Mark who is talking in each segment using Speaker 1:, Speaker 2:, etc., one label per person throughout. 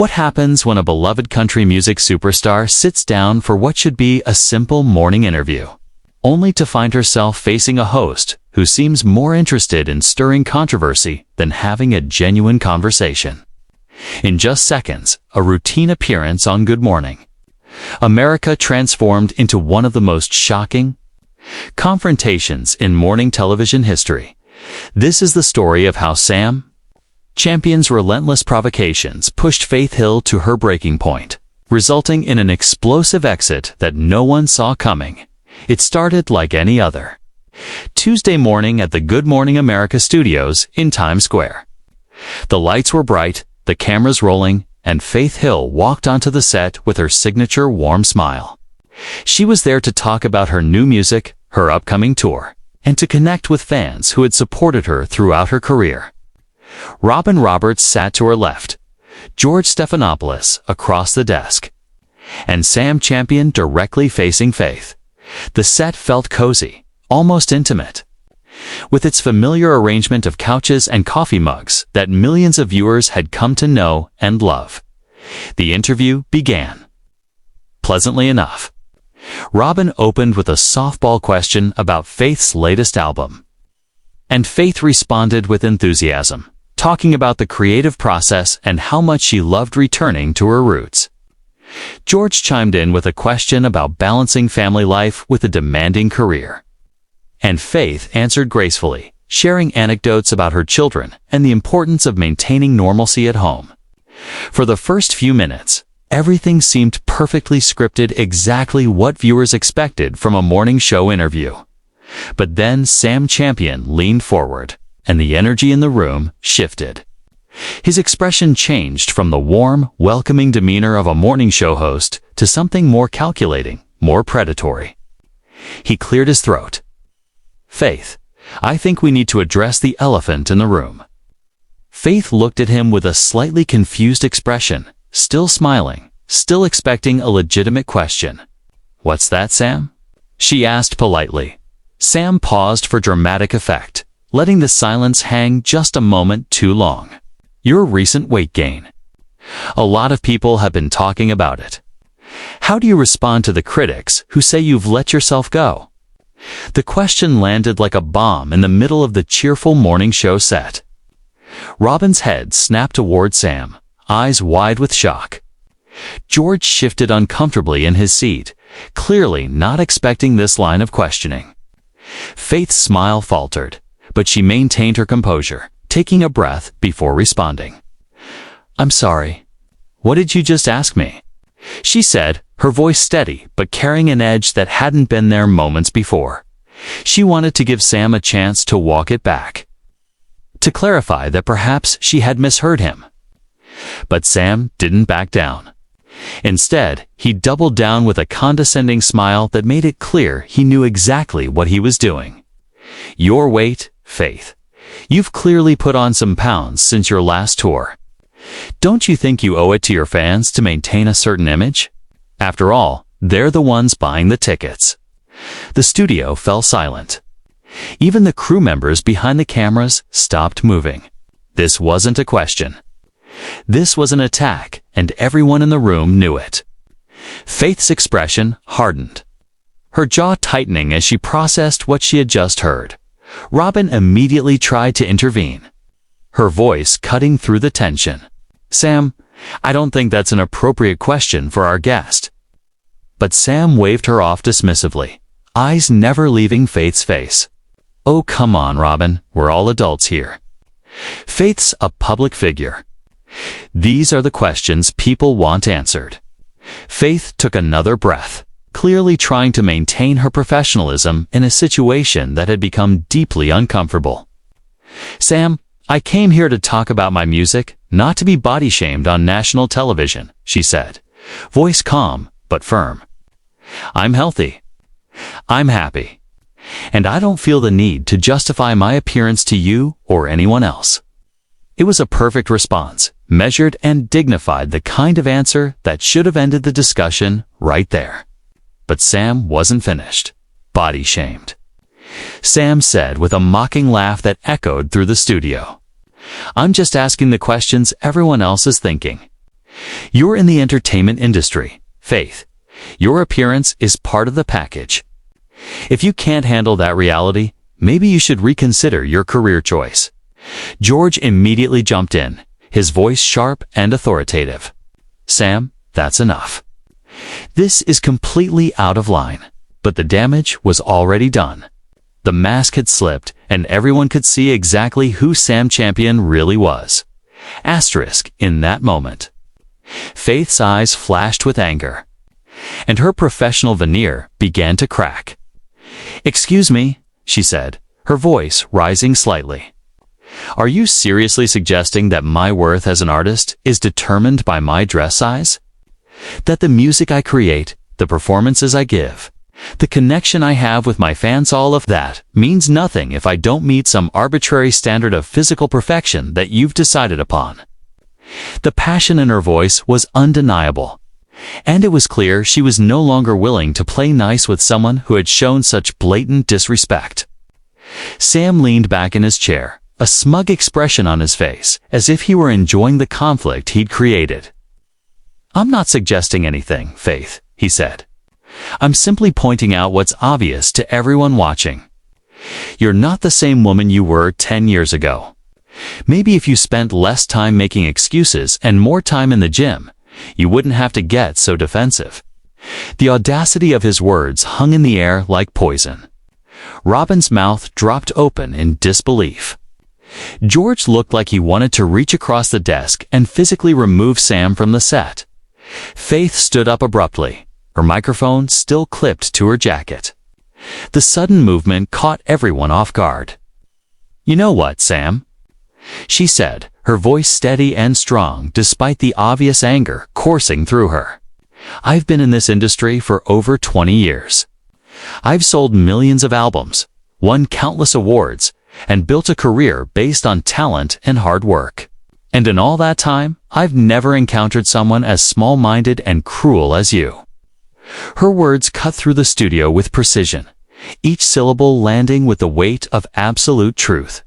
Speaker 1: What happens when a beloved country music superstar sits down for what should be a simple morning interview, only to find herself facing a host who seems more interested in stirring controversy than having a genuine conversation? In just seconds, a routine appearance on Good Morning America transformed into one of the most shocking confrontations in morning television history. This is the story of how Sam Champion's relentless provocations pushed Faith Hill to her breaking point, resulting in an explosive exit that no one saw coming. It started like any other Tuesday morning at the Good Morning America studios in Times Square. The lights were bright, the cameras rolling, and Faith Hill walked onto the set with her signature warm smile. She was there to talk about her new music, her upcoming tour, and to connect with fans who had supported her throughout her career. Robin Roberts sat to her left, George Stephanopoulos across the desk, and Sam Champion directly facing Faith. The set felt cozy, almost intimate, with its familiar arrangement of couches and coffee mugs that millions of viewers had come to know and love. The interview began. Pleasantly enough, Robin opened with a softball question about Faith's latest album, and Faith responded with enthusiasm, talking about the creative process and how much she loved returning to her roots. George chimed in with a question about balancing family life with a demanding career, and Faith answered gracefully, sharing anecdotes about her children and the importance of maintaining normalcy at home. For the first few minutes, everything seemed perfectly scripted, exactly what viewers expected from a morning show interview. But then Sam Champion leaned forward, and the energy in the room shifted. His expression changed from the warm, welcoming demeanor of a morning show host to something more calculating, more predatory. He cleared his throat. "Faith, I think we need to address the elephant in the room." Faith looked at him with a slightly confused expression, still smiling, still expecting a legitimate question. "What's that, Sam?" she asked politely. Sam paused for dramatic effect, letting the silence hang just a moment too long. "Your recent weight gain. A lot of people have been talking about it. How do you respond to the critics who say you've let yourself go?" The question landed like a bomb in the middle of the cheerful morning show set. Robin's head snapped toward Sam, eyes wide with shock. George shifted uncomfortably in his seat, clearly not expecting this line of questioning. Faith's smile faltered, but she maintained her composure, taking a breath before responding. "I'm sorry. What did you just ask me?" she said, her voice steady but carrying an edge that hadn't been there moments before. She wanted to give Sam a chance to walk it back, to clarify that perhaps she had misheard him. But Sam didn't back down. Instead, he doubled down with a condescending smile that made it clear he knew exactly what he was doing. "Your weight, Faith. You've clearly put on some pounds since your last tour. Don't you think you owe it to your fans to maintain a certain image? After all, they're the ones buying the tickets." The studio fell silent. Even the crew members behind the cameras stopped moving. This wasn't a question. This was an attack, and everyone in the room knew it. Faith's expression hardened, her jaw tightening as she processed what she had just heard. Robin immediately tried to intervene, her voice cutting through the tension. "Sam, I don't think that's an appropriate question for our guest." But Sam waved her off dismissively, eyes never leaving Faith's face. "Oh, come on, Robin, we're all adults here. Faith's a public figure. These are the questions people want answered." Faith took another breath, clearly trying to maintain her professionalism in a situation that had become deeply uncomfortable. "Sam, I came here to talk about my music, not to be body-shamed on national television," she said, voice calm but firm. "I'm healthy. I'm happy. And I don't feel the need to justify my appearance to you or anyone else." It was a perfect response, measured and dignified, the kind of answer that should have ended the discussion right there. But Sam wasn't finished. "Body-shamed," Sam said with a mocking laugh that echoed through the studio. "I'm just asking the questions everyone else is thinking. You're in the entertainment industry, Faith. Your appearance is part of the package. If you can't handle that reality, maybe you should reconsider your career choice. George immediately jumped in, his voice sharp and authoritative. Sam, that's enough. This is completely out of line, but the damage was already done. The mask had slipped, and everyone could see exactly who Sam Champion really was. Asterisk in that moment. Faith's eyes flashed with anger, and her professional veneer began to crack. "Excuse me," she said, her voice rising slightly. "Are you seriously suggesting that my worth as an artist is determined by my dress size? That the music I create, the performances I give, the connection I have with my fans, all of that means nothing if I don't meet some arbitrary standard of physical perfection that you've decided upon?" The passion in her voice was undeniable, and it was clear she was no longer willing to play nice with someone who had shown such blatant disrespect. Sam leaned back in his chair, a smug expression on his face, as if he were enjoying the conflict he'd created. "I'm not suggesting anything, Faith," he said. "I'm simply pointing out what's obvious to everyone watching. You're not the same woman you were 10 years ago. Maybe if you spent less time making excuses and more time in the gym, you wouldn't have to get so defensive." The audacity of his words hung in the air like poison. Robin's mouth dropped open in disbelief. George looked like he wanted to reach across the desk and physically remove Sam from the set. Faith stood up abruptly, her microphone still clipped to her jacket. The sudden movement caught everyone off guard. "You know what, Sam?" she said, her voice steady and strong despite the obvious anger coursing through her. "I've been in this industry for over 20 years. I've sold millions of albums, won countless awards, and built a career based on talent and hard work. And in all that time, I've never encountered someone as small-minded and cruel as you." Her words cut through the studio with precision, each syllable landing with the weight of absolute truth.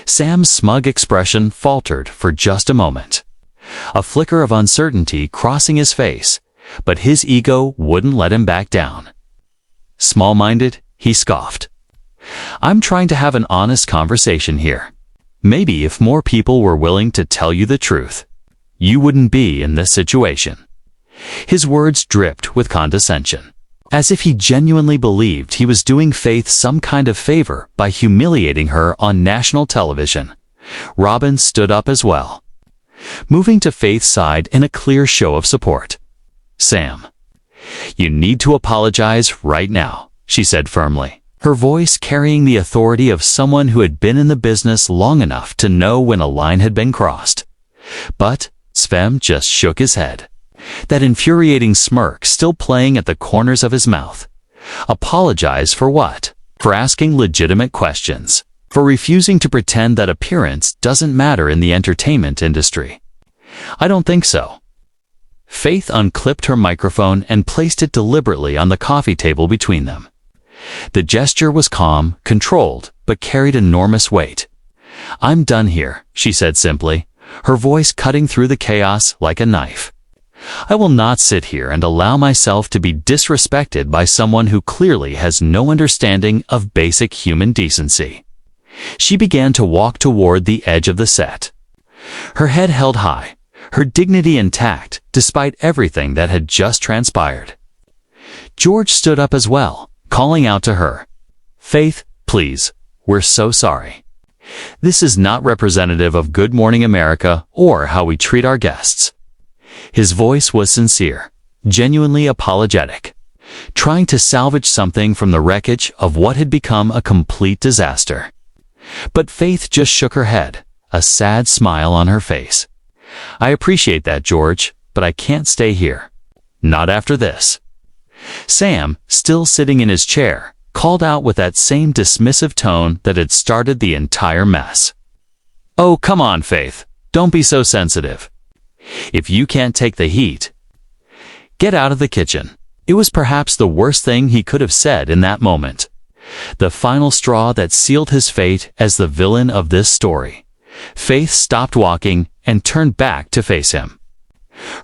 Speaker 1: Sam's smug expression faltered for just a moment, a flicker of uncertainty crossing his face, but his ego wouldn't let him back down. "Small-minded?" he scoffed. "I'm trying to have an honest conversation here. Maybe if more people were willing to tell you the truth, you wouldn't be in this situation." His words dripped with condescension, as if he genuinely believed he was doing Faith some kind of favor by humiliating her on national television. Robin stood up as well, moving to Faith's side in a clear show of support. "Sam, you need to apologize right now," she said firmly, her voice carrying the authority of someone who had been in the business long enough to know when a line had been crossed. But Sven just shook his head, that infuriating smirk still playing at the corners of his mouth. Apologize for what? For asking legitimate questions, for refusing to pretend that appearance doesn't matter in the entertainment industry. "I don't think so." Faith unclipped her microphone and placed it deliberately on the coffee table between them. The gesture was calm, controlled, but carried enormous weight. "I'm done here," she said simply, her voice cutting through the chaos like a knife. "I will not sit here and allow myself to be disrespected by someone who clearly has no understanding of basic human decency." She began to walk toward the edge of the set, her head held high, her dignity intact despite everything that had just transpired. George stood up as well, calling out to her, "Faith, please, we're so sorry. This is not representative of Good Morning America or how we treat our guests." His voice was sincere, genuinely apologetic, trying to salvage something from the wreckage of what had become a complete disaster. But Faith just shook her head, a sad smile on her face. "I appreciate that, George, but I can't stay here. Not after this." Sam, still sitting in his chair, called out with that same dismissive tone that had started the entire mess. "Oh, come on, Faith. Don't be so sensitive. If you can't take the heat, get out of the kitchen." It was perhaps the worst thing he could have said in that moment, the final straw that sealed his fate as the villain of this story. Faith stopped walking and turned back to face him.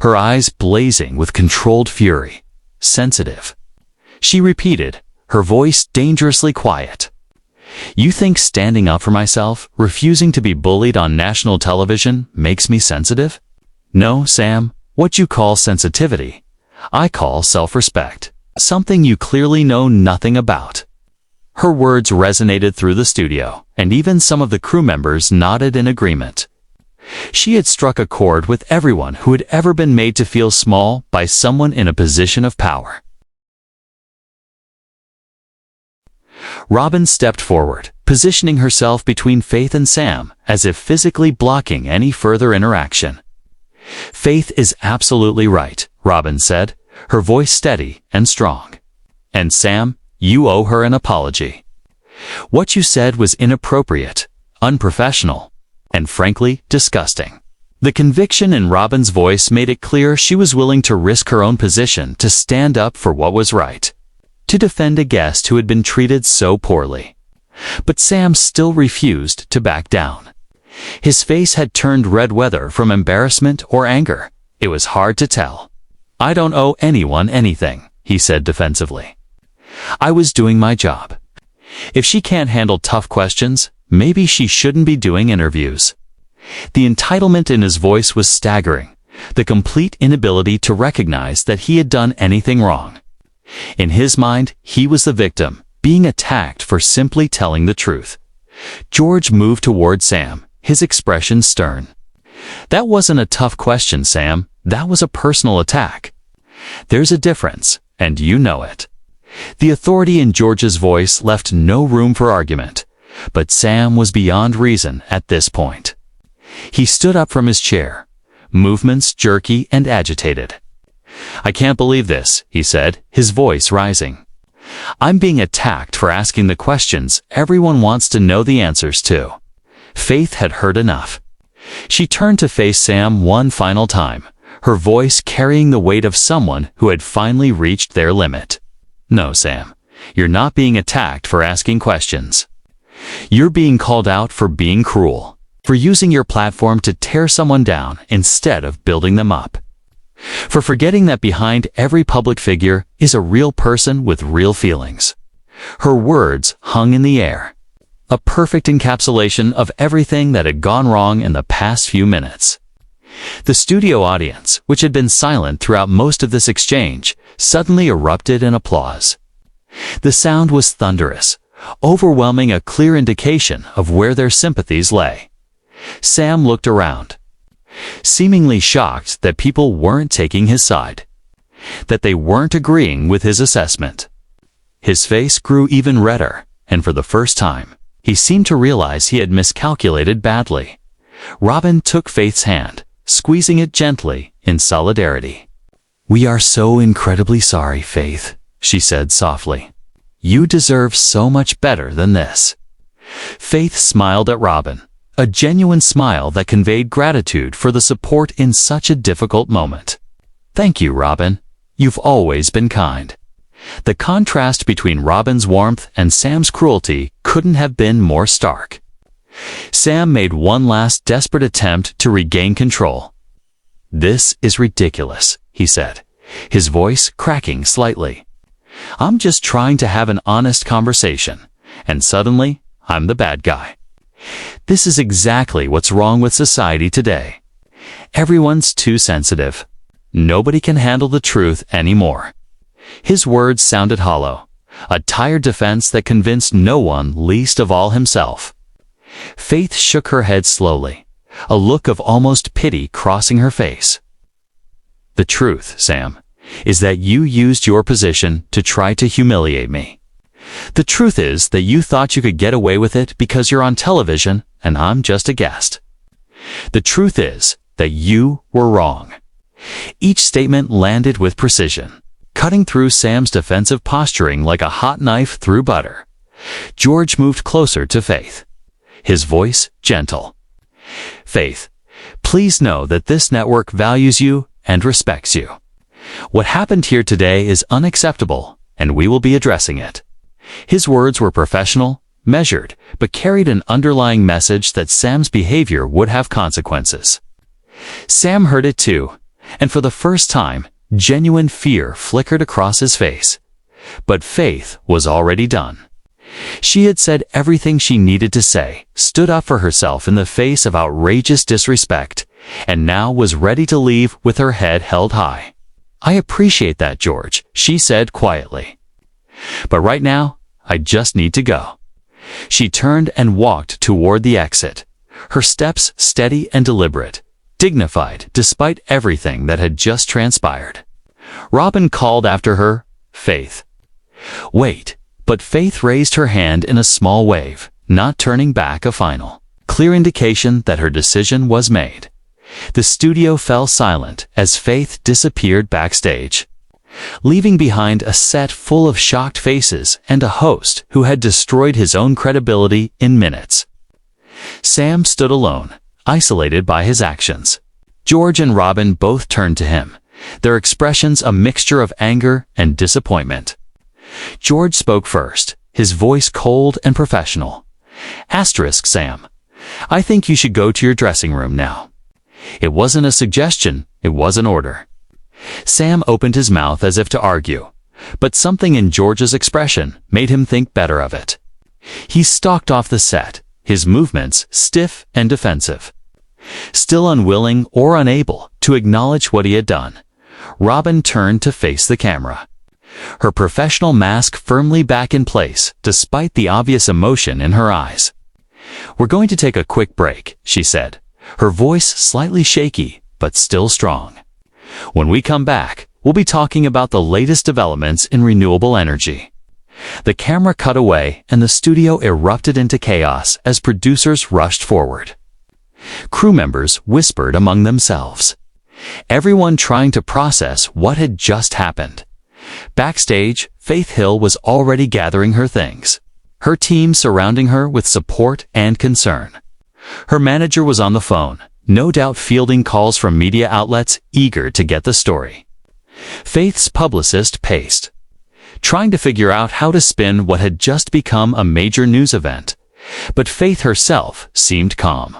Speaker 1: her eyes blazing with controlled fury. Sensitive. She repeated, her voice dangerously quiet. You think standing up for myself, refusing to be bullied on national television, makes me sensitive? No, Sam, what you call sensitivity, I call self-respect. Something you clearly know nothing about. Her words resonated through the studio, and even some of the crew members nodded in agreement. She had struck a chord with everyone who had ever been made to feel small by someone in a position of power. Robin stepped forward, positioning herself between Faith and Sam, as if physically blocking any further interaction. Faith is absolutely right, Robin said, her voice steady and strong. And Sam, you owe her an apology. What you said was inappropriate, unprofessional, and frankly, disgusting. The conviction in Robin's voice made it clear she was willing to risk her own position to stand up for what was right, to defend a guest who had been treated so poorly. But Sam still refused to back down. His face had turned red whether from embarrassment or anger. It was hard to tell. I don't owe anyone anything, he said defensively. I was doing my job. If she can't handle tough questions, maybe she shouldn't be doing interviews. The entitlement in his voice was staggering, the complete inability to recognize that he had done anything wrong. In his mind, he was the victim, being attacked for simply telling the truth. George moved toward Sam, his expression stern. That wasn't a tough question, Sam. That was a personal attack. There's a difference, and you know it. The authority in George's voice left no room for argument, but Sam was beyond reason at this point. He stood up from his chair, movements jerky and agitated. I can't believe this, he said, his voice rising. I'm being attacked for asking the questions everyone wants to know the answers to. Faith had heard enough. She turned to face Sam one final time, her voice carrying the weight of someone who had finally reached their limit. No, Sam, you're not being attacked for asking questions. You're being called out for being cruel, for using your platform to tear someone down instead of building them up. For forgetting that behind every public figure is a real person with real feelings. Her words hung in the air, a perfect encapsulation of everything that had gone wrong in the past few minutes. The studio audience, which had been silent throughout most of this exchange, suddenly erupted in applause. The sound was thunderous, overwhelming, a clear indication of where their sympathies lay. Sam looked around, seemingly shocked that people weren't taking his side, that they weren't agreeing with his assessment. His face grew even redder, and for the first time, he seemed to realize he had miscalculated badly. Robin took Faith's hand, squeezing it gently in solidarity. We are so incredibly sorry, Faith, she said softly. You deserve so much better than this. Faith smiled at Robin, a genuine smile that conveyed gratitude for the support in such a difficult moment. Thank you, Robin. You've always been kind. The contrast between Robin's warmth and Sam's cruelty couldn't have been more stark. Sam made one last desperate attempt to regain control. This is ridiculous, he said, his voice cracking slightly. I'm just trying to have an honest conversation, and suddenly, I'm the bad guy. This is exactly what's wrong with society today. Everyone's too sensitive. Nobody can handle the truth anymore. His words sounded hollow, a tired defense that convinced no one, least of all himself. Faith shook her head slowly, a look of almost pity crossing her face. The truth, Sam, is that you used your position to try to humiliate me. The truth is that you thought you could get away with it because you're on television and I'm just a guest. The truth is that you were wrong. Each statement landed with precision, cutting through Sam's defensive posturing like a hot knife through butter. George moved closer to Faith, his voice gentle. Faith, please know that this network values you and respects you. What happened here today is unacceptable, and we will be addressing it. His words were professional, measured, but carried an underlying message that Sam's behavior would have consequences. Sam heard it too, and for the first time, genuine fear flickered across his face. But Faith was already done. She had said everything she needed to say, stood up for herself in the face of outrageous disrespect, and now was ready to leave with her head held high. "I appreciate that, George," she said quietly. "But right now, I just need to go." She turned and walked toward the exit, her steps steady and deliberate, dignified despite everything that had just transpired. Robin called after her, "Faith." "Wait," but Faith raised her hand in a small wave, not turning back, a final, clear indication that her decision was made. The studio fell silent as Faith disappeared backstage, leaving behind a set full of shocked faces and a host who had destroyed his own credibility in minutes. Sam stood alone, isolated by his actions. George and Robin both turned to him, their expressions a mixture of anger and disappointment. George spoke first, his voice cold and professional. "Sam, I think you should go to your dressing room now." It wasn't a suggestion, it was an order. Sam opened his mouth as if to argue, but something in George's expression made him think better of it. He stalked off the set, his movements stiff and defensive. Still unwilling or unable to acknowledge what he had done, Robin turned to face the camera, her professional mask firmly back in place despite the obvious emotion in her eyes. "We're going to take a quick break," she said, her voice slightly shaky but still strong. "When we come back, we'll be talking about the latest developments in renewable energy." The camera cut away and the studio erupted into chaos as producers rushed forward. Crew members whispered among themselves, everyone trying to process what had just happened. Backstage, Faith Hill was already gathering her things, her team surrounding her with support and concern. Her manager was on the phone, no doubt fielding calls from media outlets eager to get the story. Faith's publicist paced, trying to figure out how to spin what had just become a major news event. But Faith herself seemed calm,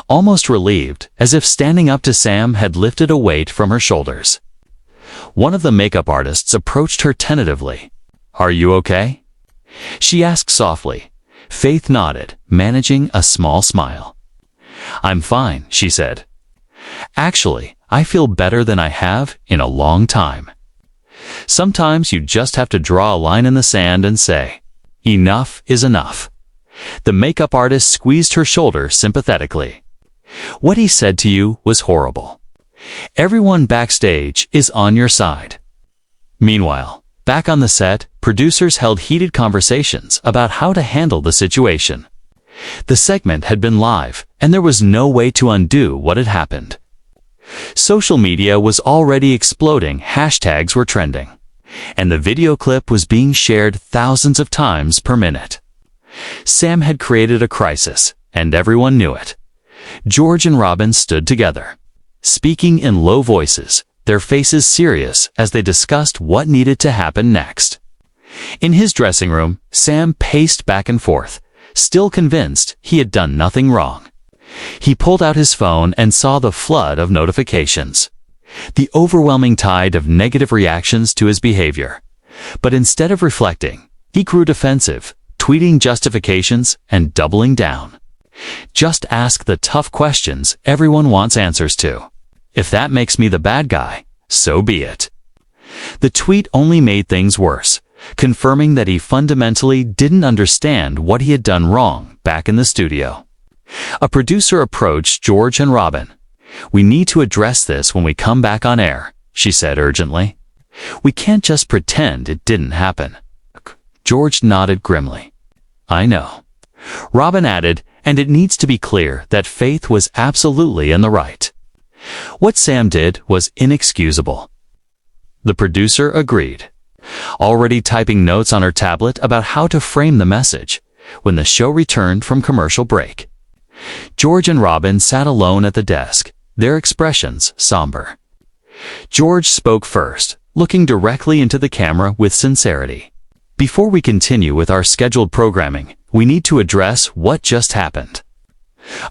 Speaker 1: almost relieved, as if standing up to Sam had lifted a weight from her shoulders. One of the makeup artists approached her tentatively. "Are you okay?" she asked softly. Faith nodded, managing a small smile. "I'm fine," she said. "Actually, I feel better than I have in a long time." Sometimes you just have to draw a line in the sand and say, enough is enough. The makeup artist squeezed her shoulder sympathetically. "What he said to you was horrible. Everyone backstage is on your side." Meanwhile, back on the set, producers held heated conversations about how to handle the situation. The segment had been live, and there was no way to undo what had happened. Social media was already exploding, hashtags were trending, and the video clip was being shared thousands of times per minute. Sam had created a crisis, and everyone knew it. George and Robin stood together, speaking in low voices, their faces serious as they discussed what needed to happen next. In his dressing room, Sam paced back and forth, still convinced he had done nothing wrong. He pulled out his phone and saw the flood of notifications, the overwhelming tide of negative reactions to his behavior. But instead of reflecting, he grew defensive, tweeting justifications and doubling down. "Just ask the tough questions everyone wants answers to. If that makes me the bad guy, so be it." The tweet only made things worse, confirming that he fundamentally didn't understand what he had done wrong back in the studio. A producer approached George and Robin. "We need to address this when we come back on air," she said urgently. "We can't just pretend it didn't happen." George nodded grimly. "I know." Robin added, "And it needs to be clear that Faith was absolutely in the right. What Sam did was inexcusable." The producer agreed, already typing notes on her tablet about how to frame the message, when the show returned from commercial break. George and Robin sat alone at the desk, their expressions somber. George spoke first, looking directly into the camera with sincerity. "Before we continue with our scheduled programming, we need to address what just happened.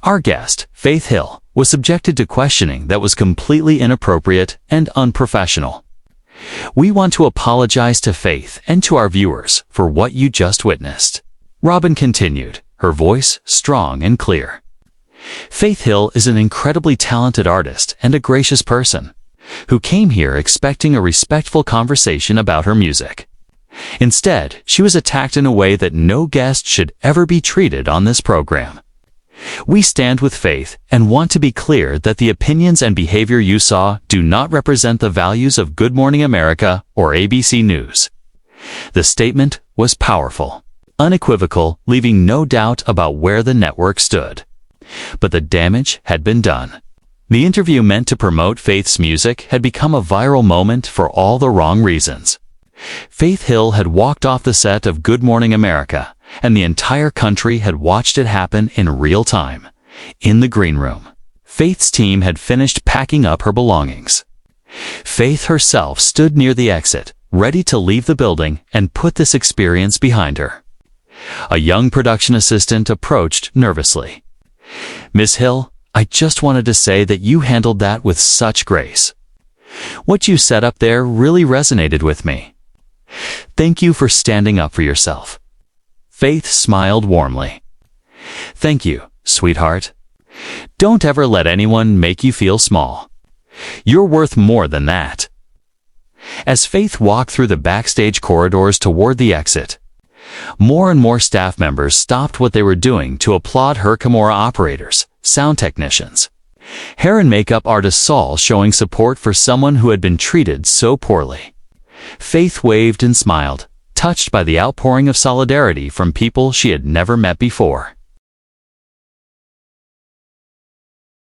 Speaker 1: Our guest, Faith Hill, was subjected to questioning that was completely inappropriate and unprofessional. We want to apologize to Faith and to our viewers for what you just witnessed. Robin continued, her voice strong and clear. Faith Hill is an incredibly talented artist and a gracious person who came here expecting a respectful conversation about her music. Instead, she was attacked in a way that no guest should ever be treated on this program. We stand with Faith and want to be clear that the opinions and behavior you saw do not represent the values of Good Morning America or ABC News. The statement was powerful, unequivocal, leaving no doubt about where the network stood. But the damage had been done. The interview meant to promote Faith's music had become a viral moment for all the wrong reasons. Faith Hill had walked off the set of Good Morning America, and the entire country had watched it happen in real time. In the green room, Faith's team had finished packing up her belongings. Faith herself stood near the exit, ready to leave the building and put this experience behind her. A young production assistant approached nervously. "Miss Hill, I just wanted to say that you handled that with such grace. What you said up there really resonated with me. Thank you for standing up for yourself." Faith smiled warmly. "Thank you, sweetheart. Don't ever let anyone make you feel small. You're worth more than that." As Faith walked through the backstage corridors toward the exit, more and more staff members stopped what they were doing to applaud her. Camera operators, sound technicians, hair and makeup artist Saul showing support for someone who had been treated so poorly. Faith waved and smiled, touched by the outpouring of solidarity from people she had never met before.